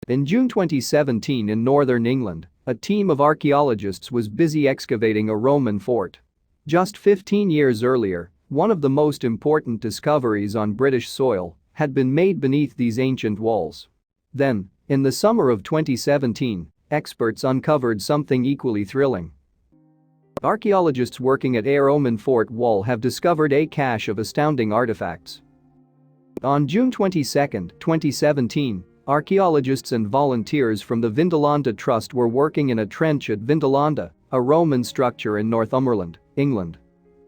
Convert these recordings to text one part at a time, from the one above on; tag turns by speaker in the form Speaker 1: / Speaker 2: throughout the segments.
Speaker 1: In June 2017 in northern England, a team of archaeologists was busy excavating a Roman fort. Just 15 years earlier, one of the most important discoveries on British soil had been made beneath these ancient walls. Then, in the summer of 2017, experts uncovered something equally thrilling. Archaeologists working at Roman Fort Wall have discovered a cache of astounding artifacts. On June 22, 2017, archaeologists and volunteers from the Vindolanda Trust were working in a trench at Vindolanda, a Roman structure in Northumberland, England.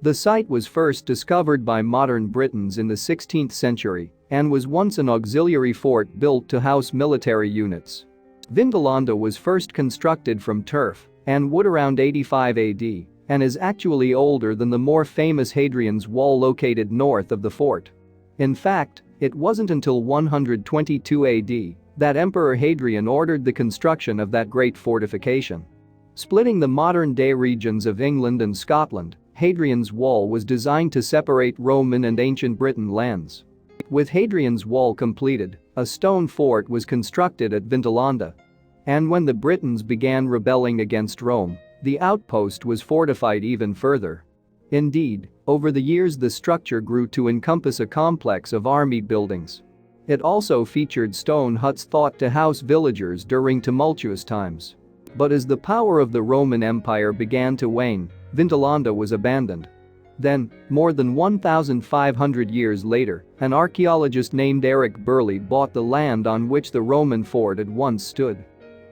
Speaker 1: The site was first discovered by modern Britons in the 16th century and was once an auxiliary fort built to house military units. Vindolanda was first constructed from turf and wood around 85 AD and is actually older than the more famous Hadrian's Wall located north of the fort. In fact, it wasn't until 122 AD that Emperor Hadrian ordered the construction of that great fortification. Splitting the modern-day regions of England and Scotland, Hadrian's Wall was designed to separate Roman and ancient Britain lands. With Hadrian's Wall completed, a stone fort was constructed at Vindolanda. And when the Britons began rebelling against Rome, the outpost was fortified even further. Indeed, over the years the structure grew to encompass a complex of army buildings. It also featured stone huts thought to house villagers during tumultuous times. But as the power of the Roman Empire began to wane, Vindolanda was abandoned. Then, more than 1,500 years later, an archaeologist named Eric Burley bought the land on which the Roman fort had once stood.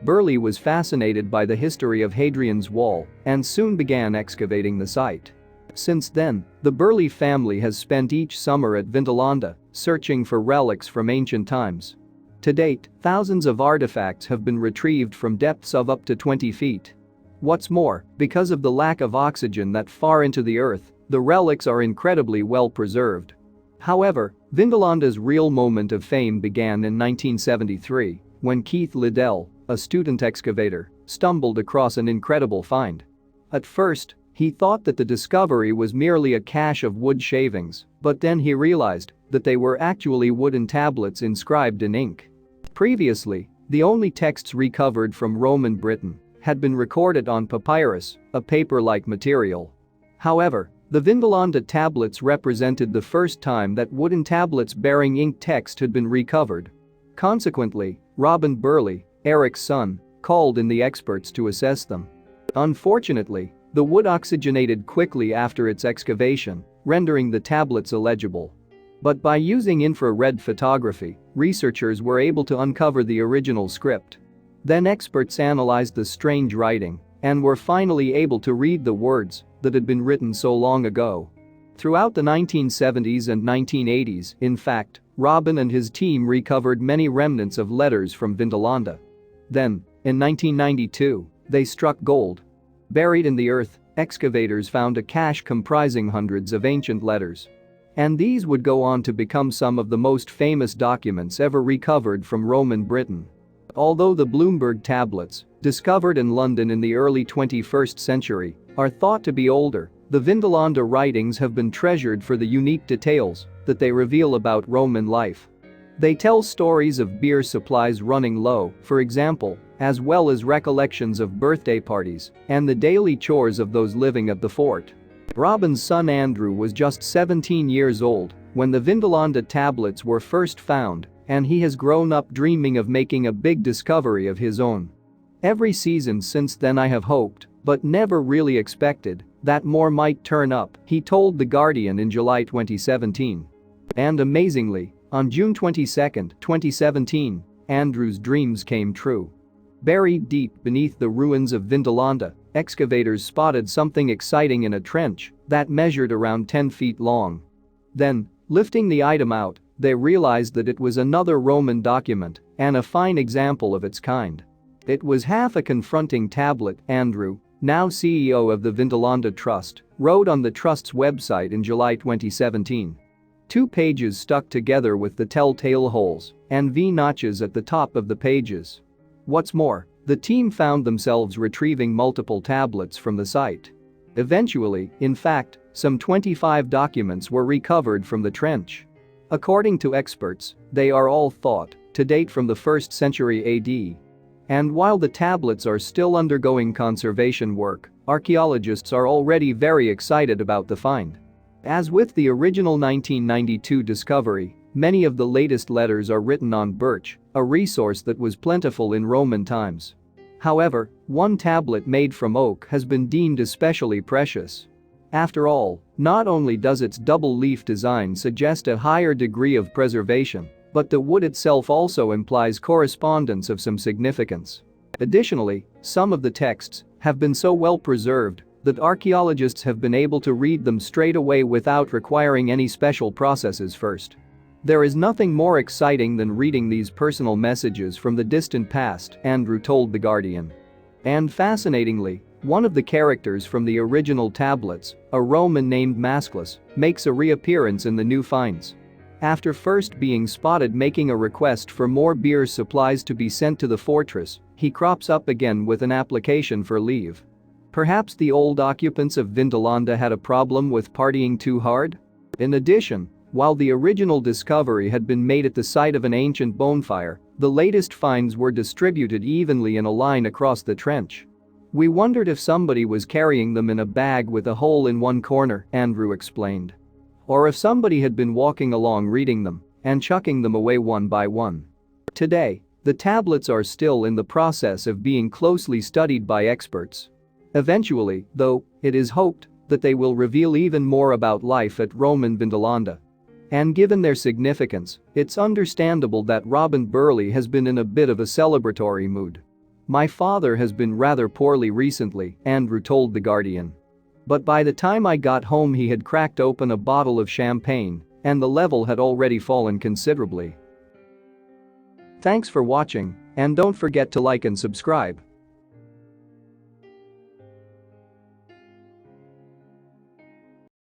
Speaker 1: Burley was fascinated by the history of Hadrian's Wall and soon began excavating the site. Since then, the Burley family has spent each summer at Vindolanda searching for relics from ancient times. To date, thousands of artifacts have been retrieved from depths of up to 20 feet. What's more, because of the lack of oxygen that far into the earth, the relics are incredibly well preserved. However, Vindolanda's real moment of fame began in 1973 when Keith Liddell, a student excavator, stumbled across an incredible find. At first, he thought that the discovery was merely a cache of wood shavings, but then he realized that they were actually wooden tablets inscribed in ink. Previously, the only texts recovered from Roman Britain had been recorded on papyrus, a paper-like material. However, the Vindolanda tablets represented the first time that wooden tablets bearing ink text had been recovered. Consequently, Robin Burley, Eric's son, called in the experts to assess them. Unfortunately, the wood oxygenated quickly after its excavation, rendering the tablets illegible. But by using infrared photography, researchers were able to uncover the original script. Then experts analyzed the strange writing and were finally able to read the words that had been written so long ago. Throughout the 1970s and 1980s, in fact, Robin and his team recovered many remnants of letters from Vindolanda. Then, in 1992, they struck gold. Buried in the earth, excavators found a cache comprising hundreds of ancient letters. And these would go on to become some of the most famous documents ever recovered from Roman Britain. Although the Bloomberg tablets, discovered in London in the early 21st century, are thought to be older, the Vindolanda writings have been treasured for the unique details that they reveal about Roman life. They tell stories of beer supplies running low, for example, as well as recollections of birthday parties and the daily chores of those living at the fort. Robin's son Andrew was just 17 years old when the Vindolanda tablets were first found, and he has grown up dreaming of making a big discovery of his own. Every season since then I have hoped, but never really expected, that more might turn up, he told The Guardian in July 2017. And amazingly, on June 22, 2017, Andrew's dreams came true. Buried deep beneath the ruins of Vindolanda, excavators spotted something exciting in a trench that measured around 10 feet long. Then, lifting the item out, they realized that it was another Roman document and a fine example of its kind. It was half a confronting tablet, Andrew, now CEO of the Vindolanda Trust, wrote on the Trust's website in July 2017. 2 pages stuck together with the telltale holes and V-notches at the top of the pages. What's more, the team found themselves retrieving multiple tablets from the site. Eventually, in fact, some 25 documents were recovered from the trench. According to experts, they are all thought to date from the 1st century AD. And while the tablets are still undergoing conservation work, archaeologists are already very excited about the find. As with the original 1992 discovery, many of the latest letters are written on birch, a resource that was plentiful in Roman times. However, one tablet made from oak has been deemed especially precious. After all, not only does its double-leaf design suggest a higher degree of preservation, but the wood itself also implies correspondence of some significance. Additionally, some of the texts have been so well preserved that archaeologists have been able to read them straight away without requiring any special processes first. There is nothing more exciting than reading these personal messages from the distant past, Andrew told The Guardian. And fascinatingly, one of the characters from the original tablets, a Roman named Masclus, makes a reappearance in the new finds. After first being spotted making a request for more beer supplies to be sent to the fortress, he crops up again with an application for leave. Perhaps the old occupants of Vindolanda had a problem with partying too hard? In addition, while the original discovery had been made at the site of an ancient bonfire, the latest finds were distributed evenly in a line across the trench. We wondered if somebody was carrying them in a bag with a hole in one corner, Andrew explained. Or if somebody had been walking along reading them and chucking them away one by one. Today, the tablets are still in the process of being closely studied by experts. Eventually, though, it is hoped that they will reveal even more about life at Roman Vindolanda. And given their significance, it's understandable that Robin Burley has been in a bit of a celebratory mood. My father has been rather poorly recently, Andrew told The Guardian. But by the time I got home he had cracked open a bottle of champagne, and the level had already fallen considerably. Thanks for watching, and don't forget to like and subscribe.